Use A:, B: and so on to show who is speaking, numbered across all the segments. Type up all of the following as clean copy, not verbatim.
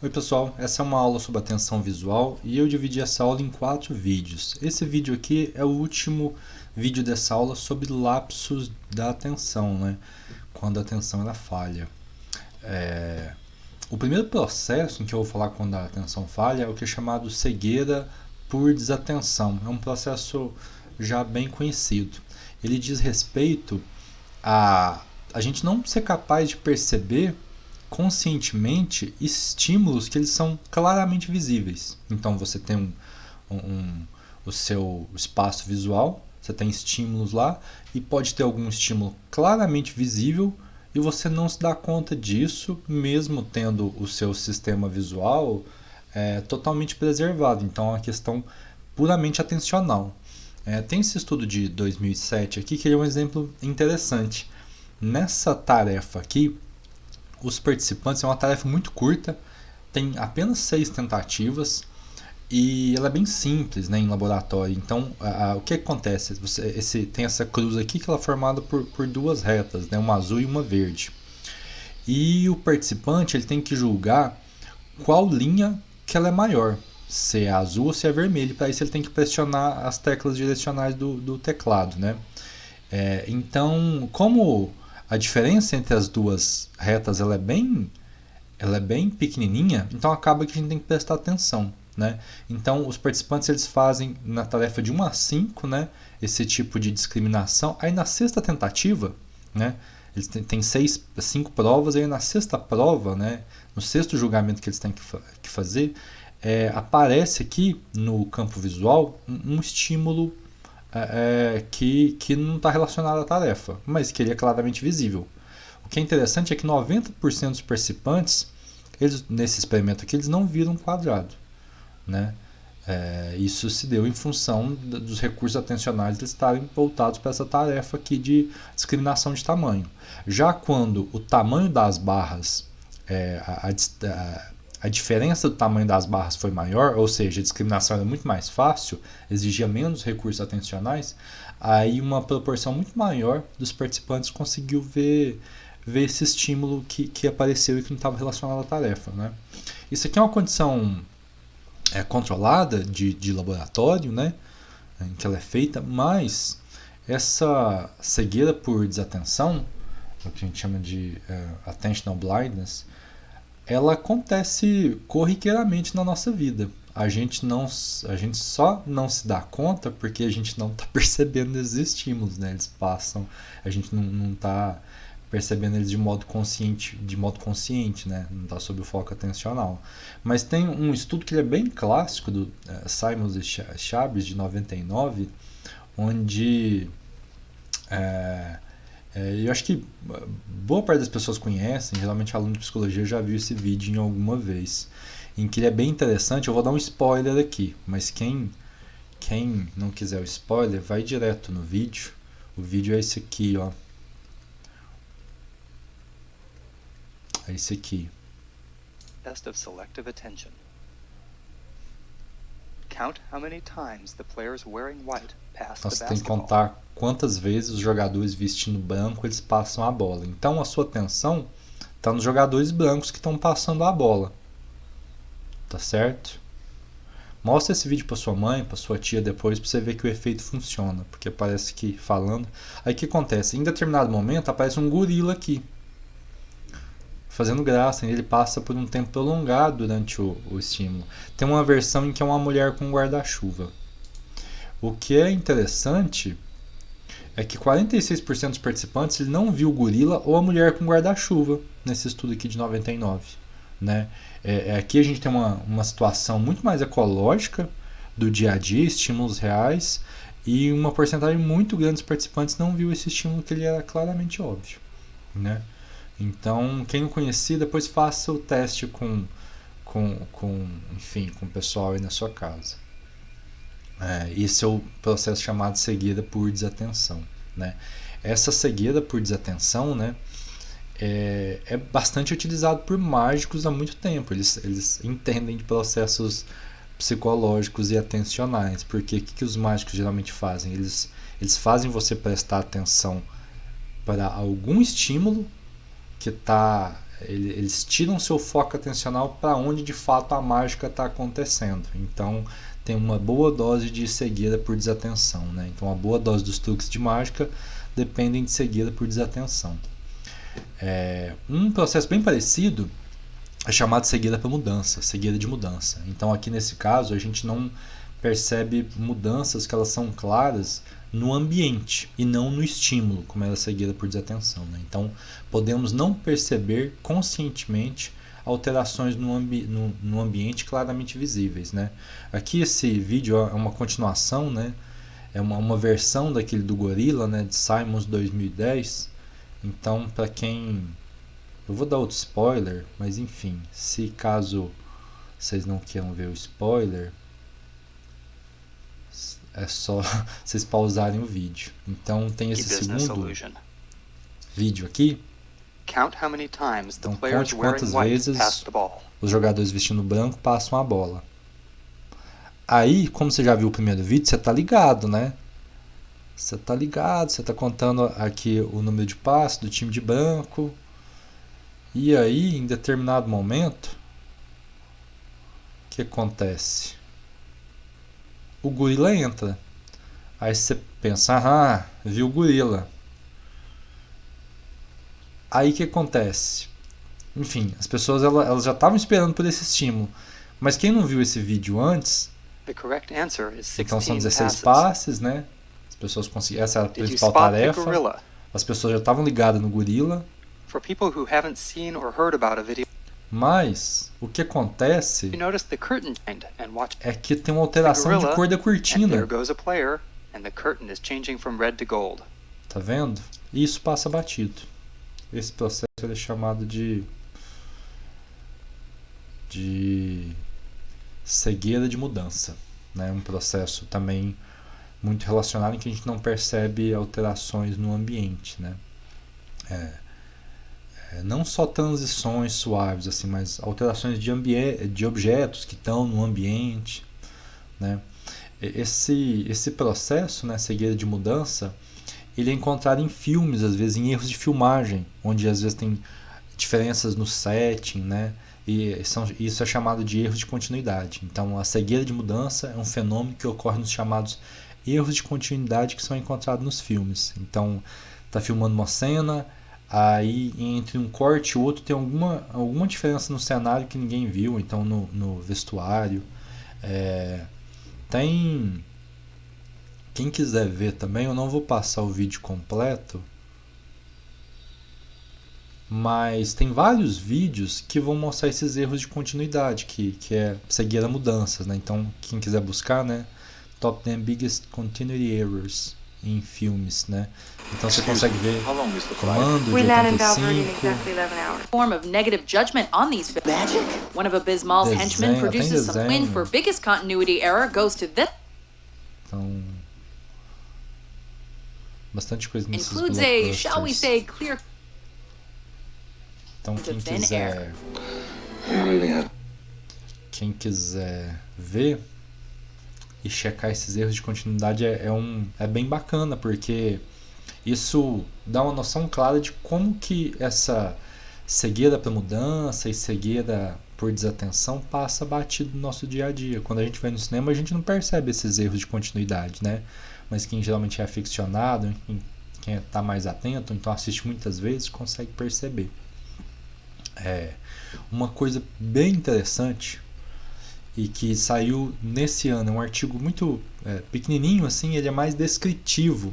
A: Oi pessoal, essa é uma aula sobre atenção visual e eu dividi essa aula em 4 vídeos. Esse vídeo aqui é o último vídeo dessa aula sobre lapsos da atenção, né? Quando a atenção ela falha. O primeiro processo em que eu vou falar quando a atenção falha é o que é chamado cegueira por desatenção. É um processo já bem conhecido. Ele diz respeito a gente não ser capaz de perceber conscientemente estímulos que eles são claramente visíveis. Então você tem o seu espaço visual, você tem estímulos lá e pode ter algum estímulo claramente visível e você não se dá conta disso, mesmo tendo o seu sistema visual totalmente preservado. Então é uma questão puramente atencional. Tem esse estudo de 2007 aqui que é um exemplo interessante. Nessa tarefa aqui, os participantes, é uma tarefa muito curta, tem apenas 6 tentativas e ela é bem simples, né, em laboratório. Então, o que acontece? Tem essa cruz aqui que ela é formada por duas retas, né, uma azul e uma verde. E o participante ele tem que julgar qual linha que ela é maior, se é azul ou se é vermelho. Para isso ele tem que pressionar as teclas direcionais do teclado, né? Então, como a diferença entre as duas retas ela é bem pequenininha, então acaba que a gente tem que prestar atenção, né? Então, os participantes eles fazem na tarefa de 1 a 5, né, esse tipo de discriminação. Aí na sexta tentativa, né, eles têm 5 provas, aí na sexta prova, né, no sexto julgamento que eles têm que fazer, aparece aqui no campo visual um estímulo que não está relacionado à tarefa, mas que ele é claramente visível. O que é interessante é que 90% dos participantes, nesse experimento aqui, eles não viram um quadrado, né? Isso se deu em função dos recursos atencionais eles estarem voltados para essa tarefa aqui de discriminação de tamanho. Já quando o tamanho das barras, a diferença do tamanho das barras foi maior, ou seja, a discriminação era muito mais fácil, exigia menos recursos atencionais, aí uma proporção muito maior dos participantes conseguiu ver esse estímulo que apareceu e que não estava relacionado à tarefa, né? Isso aqui é uma condição controlada de laboratório, né, em que ela é feita, mas essa cegueira por desatenção, o que a gente chama de attentional blindness, ela acontece corriqueiramente na nossa vida. A gente só não se dá conta porque a gente não está percebendo esses estímulos, né? Eles passam, a gente não está percebendo eles de modo consciente, né? Não está sob o foco atencional. Mas tem um estudo que ele é bem clássico do Simons e Chabris de 99, onde eu acho que boa parte das pessoas conhecem, geralmente aluno de psicologia já viu esse vídeo em alguma vez, em que ele é bem interessante. Eu vou dar um spoiler aqui, mas quem não quiser o spoiler, vai direto no vídeo. O vídeo é esse aqui, ó. É esse aqui.
B: Test of selective attention. Count how many times the players wearing white pass the
A: Nós temos que
B: basketball.
A: contar quantas vezes os jogadores vestindo branco eles passam a bola. Então a sua atenção está nos jogadores brancos que estão passando a bola. Tá certo? Mostra esse vídeo para sua mãe, para sua tia depois, para você ver que o efeito funciona. Porque parece que falando... Aí o que acontece? Em determinado momento aparece um gorila aqui, fazendo graça. Ele passa por um tempo prolongado durante o estímulo. Tem uma versão em que é uma mulher com um guarda-chuva. O que é interessante é que 46% dos participantes ele não viu o gorila ou a mulher com guarda-chuva nesse estudo aqui de 99, né? Aqui a gente tem uma situação muito mais ecológica do dia a dia, estímulos reais, e uma porcentagem muito grande dos participantes não viu esse estímulo que ele era claramente óbvio, né? Então, quem não conhecia, depois faça o teste com o pessoal aí na sua casa. Esse é o processo chamado cegueira por desatenção, né? Essa cegueira por desatenção, né, é bastante utilizado por mágicos há muito tempo. Eles entendem de processos psicológicos e atencionais, porque o que os mágicos geralmente fazem? Eles fazem você prestar atenção para algum estímulo que está eles tiram seu foco atencional para onde de fato a mágica está acontecendo. Então tem uma boa dose de cegueira por desatenção, né? Então a boa dose dos truques de mágica dependem de cegueira por desatenção. Um processo bem parecido é chamado cegueira para mudança, cegueira de mudança. Então aqui nesse caso a gente não percebe mudanças que elas são claras no ambiente e não no estímulo, como é a cegueira por desatenção, né? Então podemos não perceber conscientemente alterações no ambiente claramente visíveis, né? Aqui esse vídeo é uma continuação, né? É uma versão daquele do gorila, né? De Simons 2010. Então, para quem... Eu vou dar outro spoiler, mas enfim, se caso vocês não queiram ver o spoiler, é só vocês pausarem o vídeo. Então tem esse segundo vídeo aqui. Então conte quantas vezes os jogadores vestindo branco passam a bola. Aí, como você já viu o primeiro vídeo, você tá ligado, né? Você tá ligado, você tá contando aqui o número de passes do time de branco. E aí, em determinado momento, o que acontece? O gorila entra. Aí você pensa, viu o gorila. Aí o que acontece? Enfim, as pessoas elas já estavam esperando por esse estímulo. Mas quem não viu esse vídeo antes, então são 16 passes, né? As pessoas conseguiram, essa é a principal tarefa. As pessoas já estavam ligadas no gorila. Mas o que acontece é que tem uma alteração de cor da cortina. Tá vendo? E isso passa batido. Esse processo é chamado de cegueira de mudança, né? Um processo também muito relacionado em que a gente não percebe alterações no ambiente, né? Não só transições suaves, assim, mas alterações de objetos que estão no ambiente, né? Esse processo, né, cegueira de mudança, ele é encontrado em filmes, às vezes em erros de filmagem, onde às vezes tem diferenças no setting, né? E isso é chamado de erros de continuidade. Então a cegueira de mudança é um fenômeno que ocorre nos chamados erros de continuidade que são encontrados nos filmes. Então tá filmando uma cena, aí entre um corte e outro tem alguma diferença no cenário que ninguém viu, então no vestuário. Tem... Quem quiser ver também, eu não vou passar o vídeo completo, mas tem vários vídeos que vão mostrar esses erros de continuidade, que é cegueira mudanças, né? Então quem quiser buscar, né, Top 10 Biggest Continuity Errors em filmes, né? Então você consegue ver Comando de 85,
C: form of negative judgment on these films. Magic? One of Abysmal's henchmen produces some win for biggest continuity error goes to this.
A: Então bastante coisa nesses
C: includes a, shall we say, clear.
A: Então quem quiser ver e checar esses erros de continuidade é bem bacana, porque isso dá uma noção clara de como que essa cegueira para mudança e cegueira por desatenção passa batido no nosso dia a dia. Quando a gente vai no cinema, a gente não percebe esses erros de continuidade, né? Mas quem geralmente é aficionado, quem está mais atento, então assiste muitas vezes, consegue perceber. Uma coisa bem interessante e que saiu nesse ano, é um artigo muito pequenininho, assim, ele é mais descritivo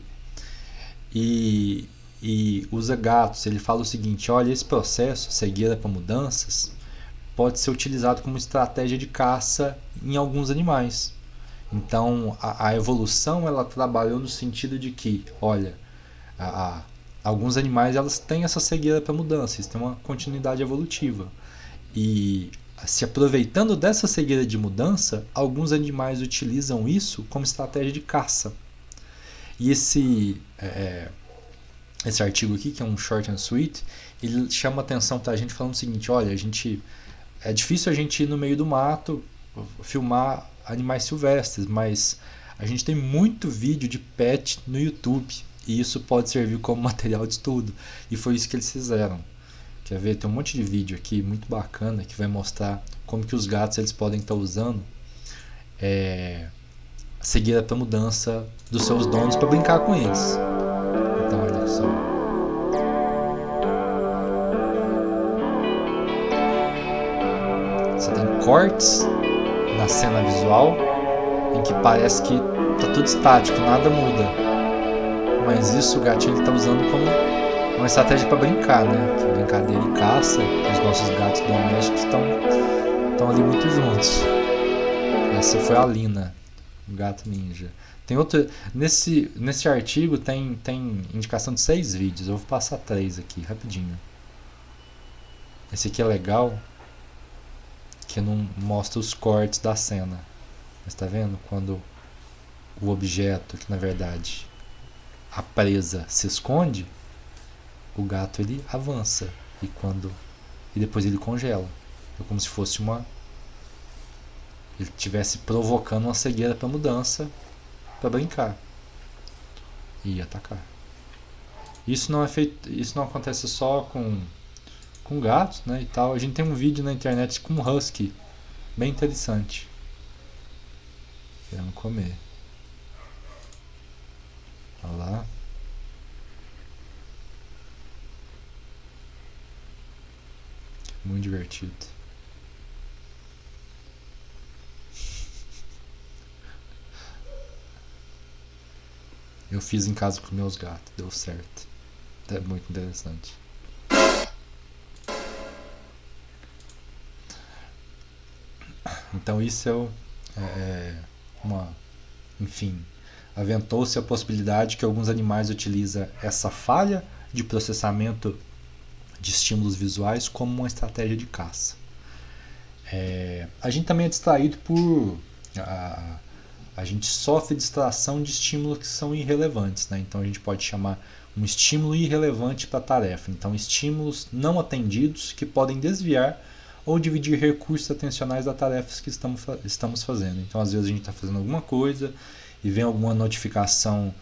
A: e usa gatos. Ele fala o seguinte: olha, esse processo, cegueira para mudanças, pode ser utilizado como estratégia de caça em alguns animais. Então a evolução ela trabalhou no sentido de que, olha, alguns animais elas têm essa cegueira para mudança, eles têm uma continuidade evolutiva. E se aproveitando dessa cegueira de mudança, alguns animais utilizam isso como estratégia de caça. E esse artigo aqui, que é um short and sweet, ele chama atenção para a gente falando o seguinte: olha, é difícil a gente ir no meio do mato filmar animais silvestres, mas a gente tem muito vídeo de pet no YouTube e isso pode servir como material de estudo. E foi isso que eles fizeram. Quer ver? Tem um monte de vídeo aqui muito bacana que vai mostrar como que os gatos eles podem estar usando a cegueira para mudança dos seus donos para brincar com eles. Então olha só. Você tem cortes na cena visual em que parece que tá tudo estático, nada muda. Mas isso o gatinho está usando como uma estratégia para brincar, né? Que brincadeira e caça, os nossos gatos domésticos estão ali muito juntos. Essa foi a Lina, o gato ninja. Tem outro. Nesse artigo tem indicação de 6 vídeos. Eu vou passar 3 aqui, rapidinho. Esse aqui é legal, que não mostra os cortes da cena. Mas tá vendo? Quando o objeto, que na verdade a presa se esconde, o gato ele avança e depois ele congela. É como se fosse ele estivesse provocando uma cegueira para mudança, para brincar e atacar. Isso não acontece só com gatos, né, e tal. A gente tem um vídeo na internet com um husky bem interessante, querendo comer. Olha lá. Muito divertido. Eu fiz em casa com meus gatos, deu certo. É muito interessante. Então isso enfim, aventou-se a possibilidade que alguns animais utilizam essa falha de processamento de estímulos visuais como uma estratégia de caça. A gente também é distraído por... A gente sofre distração de estímulos que são irrelevantes, né? Então a gente pode chamar um estímulo irrelevante para a tarefa. Então estímulos não atendidos que podem desviar ou dividir recursos atencionais da tarefa que estamos fazendo. Então às vezes a gente está fazendo alguma coisa e vem alguma notificação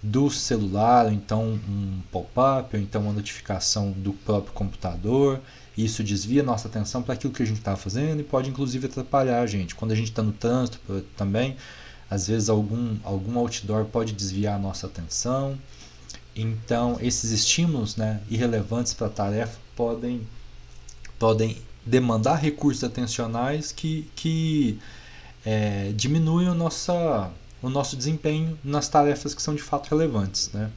A: do celular, ou então um pop-up, ou então uma notificação do próprio computador. Isso desvia nossa atenção para aquilo que a gente está fazendo e pode inclusive atrapalhar a gente. Quando a gente está no trânsito também, às vezes algum outdoor pode desviar a nossa atenção. Então esses estímulos, né, irrelevantes para a tarefa podem demandar recursos atencionais que diminuem o nosso desempenho nas tarefas que são de fato relevantes, né?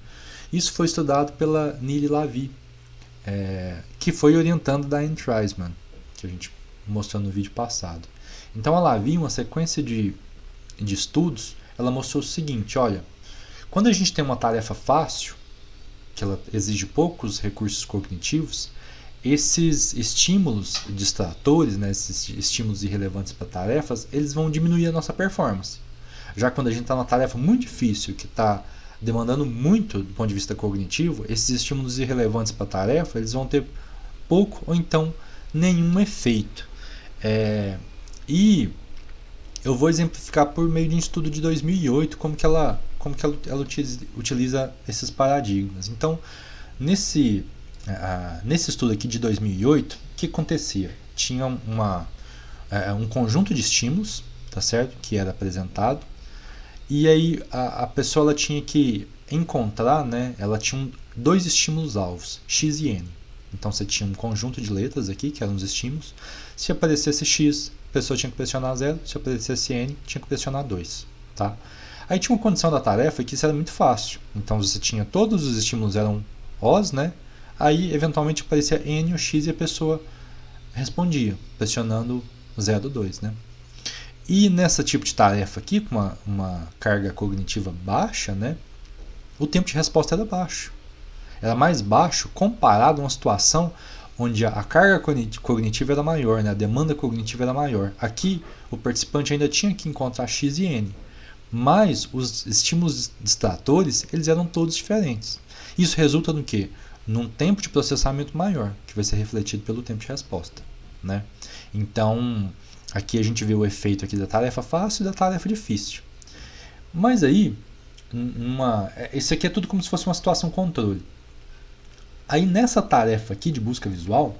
A: Isso foi estudado pela Nili Lavie, que foi orientando da Anne Treisman, que a gente mostrou no vídeo passado. Então a Lavie, uma sequência de estudos, ela mostrou o seguinte: olha, quando a gente tem uma tarefa fácil, que ela exige poucos recursos cognitivos, esses estímulos distratores, né, esses estímulos irrelevantes para tarefas, eles vão diminuir a nossa performance. Já quando a gente está numa tarefa muito difícil, que está demandando muito do ponto de vista cognitivo, esses estímulos irrelevantes para a tarefa, eles vão ter pouco ou então nenhum efeito. E eu vou exemplificar por meio de um estudo de 2008 como que ela utiliza esses paradigmas. Então, nesse estudo aqui de 2008, o que acontecia? Tinha um conjunto de estímulos, tá certo? Que era apresentado, e aí a pessoa ela tinha que encontrar, né? Ela tinha 2 estímulos alvos, X e N. Então você tinha um conjunto de letras aqui, que eram os estímulos. Se aparecesse X, a pessoa tinha que pressionar 0. Se aparecesse N, tinha que pressionar 2. Tá? Aí tinha uma condição da tarefa que isso era muito fácil. Então você tinha todos os estímulos eram Os, né? Aí eventualmente aparecia N ou X e a pessoa respondia, pressionando 0 ou 2. Né? E nesse tipo de tarefa aqui, com uma carga cognitiva baixa, né? O tempo de resposta era baixo. Era mais baixo comparado a uma situação onde a carga cognitiva era maior, né? A demanda cognitiva era maior. Aqui, o participante ainda tinha que encontrar X e N, mas os estímulos distratores eles eram todos diferentes. Isso resulta no quê? Num tempo de processamento maior, que vai ser refletido pelo tempo de resposta. Né? Então, aqui a gente vê o efeito aqui da tarefa fácil e da tarefa difícil. Mas aí, isso aqui é tudo como se fosse uma situação controle. Aí nessa tarefa aqui de busca visual,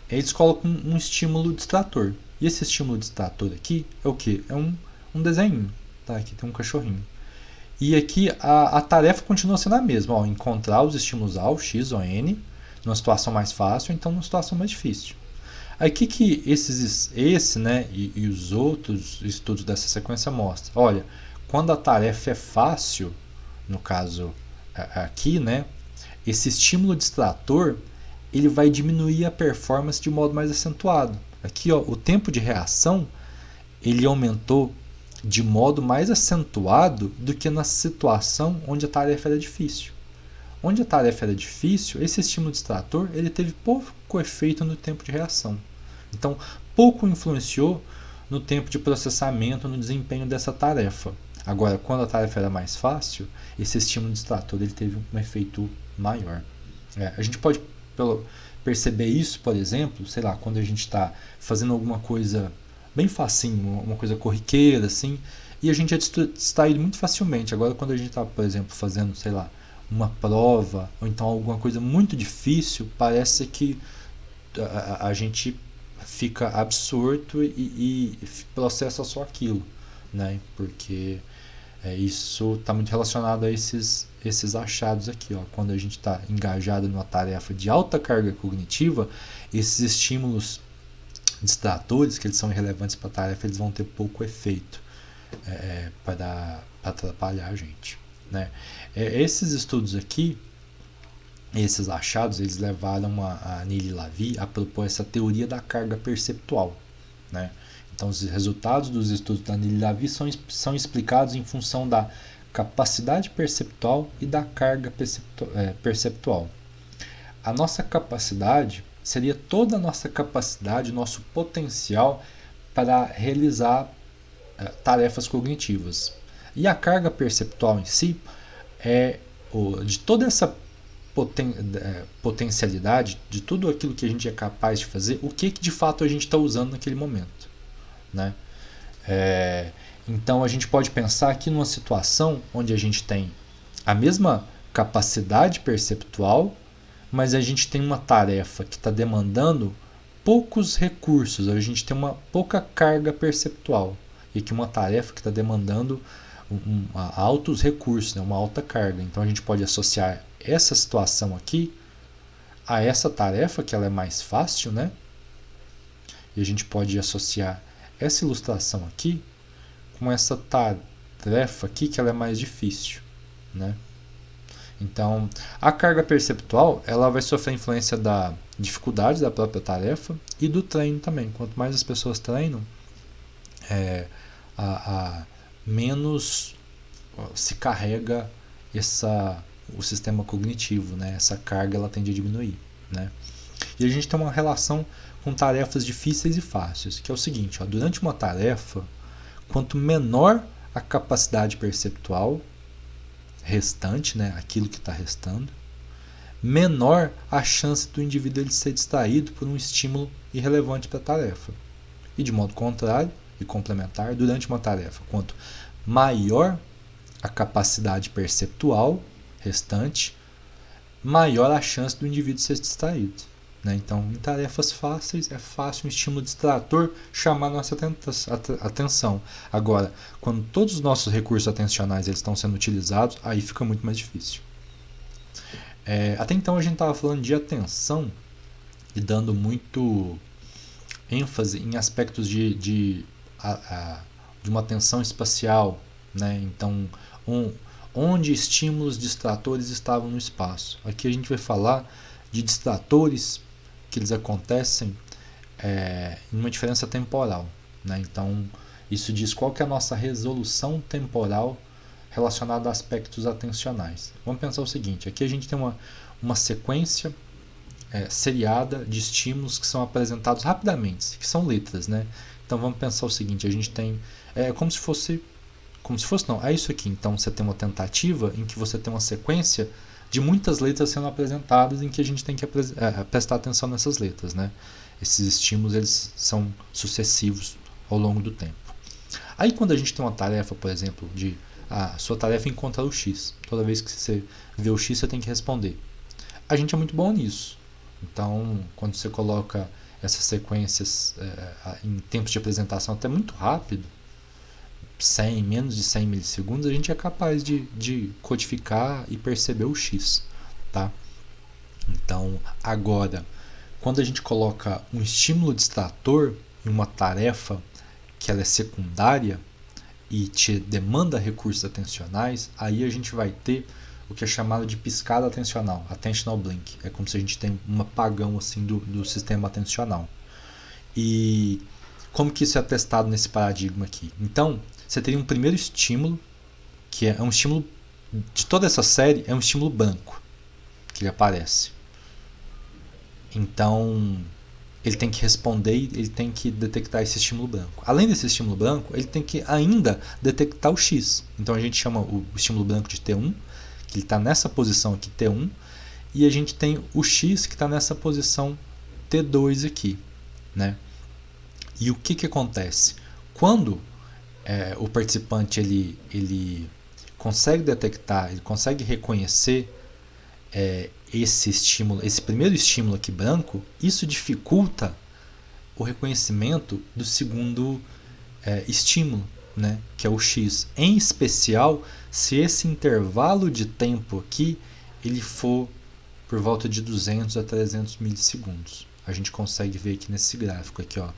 A: eles colocam um estímulo distrator. E esse estímulo distrator aqui é o quê? É um desenho. Tá? Aqui tem um cachorrinho. E aqui a tarefa continua sendo a mesma. Ó, encontrar os estímulos A, X ou N, numa situação mais fácil, ou então numa situação mais difícil. Aí o que esse, né, e os outros estudos dessa sequência mostram? Olha, quando a tarefa é fácil, no caso aqui, né, esse estímulo distrator ele vai diminuir a performance de modo mais acentuado. Aqui, ó, o tempo de reação ele aumentou de modo mais acentuado do que na situação onde a tarefa era difícil. Onde a tarefa era difícil, esse estímulo distrator ele teve pouco efeito no tempo de reação. Então, pouco influenciou no tempo de processamento, no desempenho dessa tarefa. Agora, quando a tarefa era mais fácil, esse estímulo distrator ele teve um efeito maior. A gente pode perceber isso, por exemplo, sei lá, quando a gente está fazendo alguma coisa bem facinho, uma coisa corriqueira, assim, e a gente é distraído muito facilmente. Agora, quando a gente está, por exemplo, fazendo, sei lá, uma prova, ou então alguma coisa muito difícil, parece que a gente fica absorto e processa só aquilo, né? Porque isso está muito relacionado a esses achados aqui, ó. Quando a gente está engajado numa tarefa de alta carga cognitiva, esses estímulos distratores, que eles são irrelevantes para a tarefa, eles vão ter pouco efeito para atrapalhar a gente, né? Esses estudos aqui, esses achados, eles levaram a Neil Lavie a propor essa teoria da carga perceptual, né? Então, os resultados dos estudos da Neil Lavie são explicados em função da capacidade perceptual e da carga perceptual. A nossa capacidade seria toda a nossa capacidade, nosso potencial para realizar tarefas cognitivas. E a carga perceptual em si é de toda essa potencialidade, de tudo aquilo que a gente é capaz de fazer, o que de fato a gente está usando naquele momento, né? Então a gente pode pensar aqui numa situação onde a gente tem a mesma capacidade perceptual, mas a gente tem uma tarefa que está demandando poucos recursos, a gente tem uma pouca carga perceptual, e aqui uma tarefa que está demandando altos recursos, né, uma alta carga. Então a gente pode associar essa situação aqui a essa tarefa, que ela é mais fácil, né? E a gente pode associar essa ilustração aqui com essa tarefa aqui, que ela é mais difícil, né? Então, a carga perceptual ela vai sofrer influência da dificuldade da própria tarefa e do treino também. Quanto mais as pessoas treinam, menos se carrega o sistema cognitivo, né? Essa carga ela tende a diminuir, né? E a gente tem uma relação com tarefas difíceis e fáceis, que é o seguinte, ó, durante uma tarefa, quanto menor a capacidade perceptual restante, né, aquilo que está restando, menor a chance do indivíduo ele ser distraído por um estímulo irrelevante para a tarefa. E de modo contrário e complementar, durante uma tarefa, quanto maior a capacidade perceptual restante, maior a chance do indivíduo ser distraído, né? Então, em tarefas fáceis, é fácil um estímulo distrator chamar nossa atenção. Agora, quando todos os nossos recursos atencionais eles estão sendo utilizados, aí fica muito mais difícil. Até então a gente estava falando de atenção e dando muito ênfase em aspectos de uma atenção espacial, né? Então, onde estímulos distratores estavam no espaço. Aqui a gente vai falar de distratores que eles acontecem em uma diferença temporal, né? Então, isso diz qual que é a nossa resolução temporal relacionada a aspectos atencionais. Vamos pensar o seguinte, aqui a gente tem uma sequência seriada de estímulos que são apresentados rapidamente, que são letras, né? Então, vamos pensar o seguinte, a gente tem... como se fosse não, é isso aqui. Então, você tem uma tentativa em que você tem uma sequência de muitas letras sendo apresentadas em que a gente tem que prestar atenção nessas letras, né? Esses estímulos eles são sucessivos ao longo do tempo. Aí quando a gente tem uma tarefa, por exemplo, sua tarefa é encontrar o X. Toda vez que você vê o X, você tem que responder. a gente é muito bom nisso. Então, quando você coloca essas sequências em tempos de apresentação até muito rápido, 100, menos de 100 milissegundos, a gente é capaz de codificar e perceber o X. Tá? Então, agora, quando a gente coloca um estímulo distrator em uma tarefa que ela é secundária e te demanda recursos atencionais, aí a gente vai ter o que é chamado de piscada atencional, attentional blink. É como se a gente tem um apagão assim do sistema atencional. E como que isso é testado nesse paradigma aqui? Então, você teria um primeiro estímulo, que é um estímulo de toda essa série, é um estímulo branco, que ele aparece. Então, ele tem que responder, ele tem que detectar esse estímulo branco. Além desse estímulo branco, ele tem que ainda detectar o X. Então, a gente chama o estímulo branco de T1, que ele está nessa posição aqui, T1, e a gente tem o X que está nessa posição T2 aqui. Né? E o que acontece? Quando o participante ele consegue detectar, ele consegue reconhecer esse estímulo, esse primeiro estímulo aqui branco, isso dificulta o reconhecimento do segundo estímulo, né, que é o X. Em especial, se esse intervalo de tempo aqui ele for por volta de 200 a 300 milissegundos. A gente consegue ver aqui nesse gráfico aqui, ó,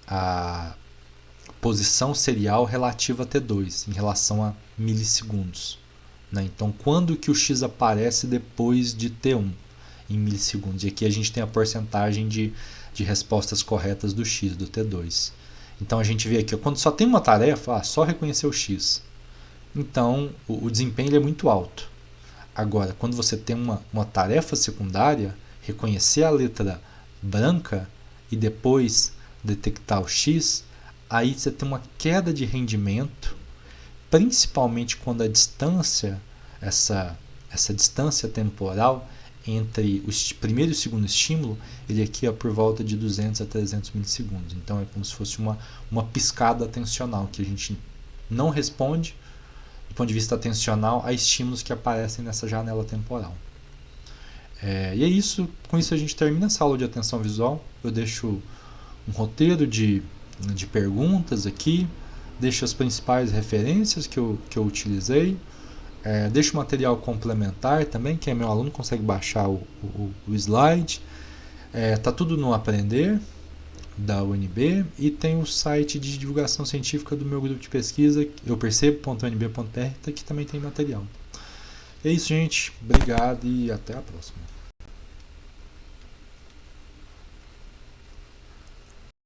A: a posição serial relativa a T2 em relação a milissegundos. Né? Então, quando que o X aparece depois de T1 em milissegundos? E aqui a gente tem a porcentagem de respostas corretas do X, do T2. Então, a gente vê aqui, ó, quando só tem uma tarefa, só reconhecer o X. Então, o desempenho é muito alto. Agora, quando você tem uma tarefa secundária, reconhecer a letra branca e depois detectar o X, aí você tem uma queda de rendimento, principalmente quando a distância, essa distância temporal entre o primeiro e o segundo estímulo, ele aqui é por volta de 200 a 300 milissegundos. Então é como se fosse uma piscada atencional, que a gente não responde, do ponto de vista atencional, a estímulos que aparecem nessa janela temporal. E é isso, com isso a gente termina essa aula de atenção visual. Eu deixo um roteiro de perguntas aqui, deixo as principais referências que eu utilizei, deixo o material complementar também, que meu aluno consegue baixar o slide. Tá tudo no Aprender, da UNB, e tem o site de divulgação científica do meu grupo de pesquisa, eupercebo.unb.br, que também tem material. É isso, gente. Obrigado e até a próxima.